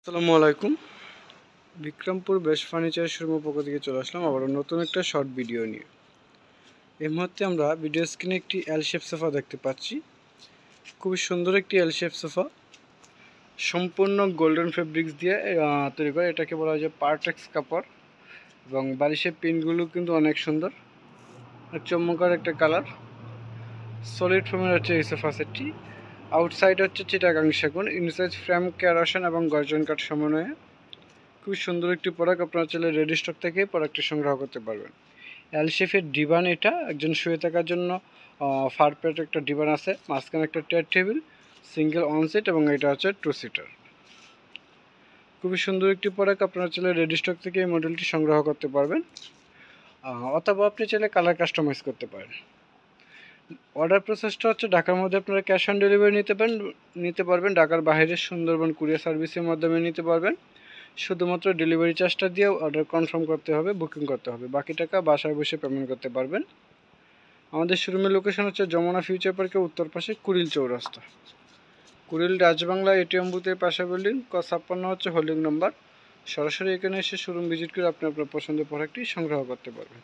আসসালামু আলাইকুম। Bikrampur best furniture শোরুমের পক্ষ থেকে চলে আসলাম আবারও নতুন একটা শর্ট ভিডিও নিয়ে। এই মুহূর্তে আমরা ভিডিও স্ক্রিনে একটি এল শেপ সোফা দেখতে পাচ্ছি। খুবই সুন্দর একটি এল শেপ সোফা, সম্পূর্ণ গোল্ডেন ফেব্রিক্স দিয়ে তৈরি করা। এটাকে বলা হয় যে পার্টেক্স কাপড়, এবং বালিশের পিনগুলো কিন্তু অনেক সুন্দর, চমৎকার একটা কালার। সলিড ফোমের হচ্ছে এই সোফা সেটটি। আউটসাইড হচ্ছে চিটাগাং সেগুন, ইনসাইড ফ্রেম কেরোসিন এবং গর্জন কাঠ সমন্বয়ে খুব সুন্দর একটি প্রোডাক্ট। আপনারা চাইলে রেডি স্টক থেকে প্রোডাক্টটি সংগ্রহ করতে পারবেন। এল শেপের ডিভান, এটা একজন শুয়ে থাকার জন্য ফারপেট একটা ডিভান আছে, মাঝখানে একটা chair table, single on seat, এবং এটা হচ্ছে 2 সিটার। খুবই সুন্দর একটি প্রোডাক্ট। আপনারা চাইলে রেডি স্টক থেকে এই মডেলটি সংগ্রহ করতে পারবেন, অথবা আপনি চাইলে কালার কাস্টমাইজ করতে পারেন। অর্ডার প্রসেসটা হচ্ছে ঢাকার মধ্যে আপনারা ক্যাশ অন ডেলিভারি নিতে পারবেন, ঢাকার বাইরে সুন্দরবন কুরিয়ার সার্ভিসের মাধ্যমে নিতে পারবেন। শুধুমাত্র ডেলিভারি চার্জটা দিয়ে অর্ডার কনফার্ম করতে হবে, বুকিং করতে হবে, বাকি টাকা বাসায় বসে পেমেন্ট করতে পারবেন। আমাদের শোরুমের লোকেশন হচ্ছে যমুনা ফিউচার পার্কের উত্তর পাশে কুড়িল চৌরাস্তা, কুড়িল রাজবাংলা এটিএম বুথের পাশে বিল্ডিং, ক56 হচ্ছে হোল্ডিং নম্বর। সরাসরি এখানে এসে শোরুম ভিজিট করে আপনি আপনার পছন্দের প্রোডাক্টটি সংগ্রহ করতে পারবেন।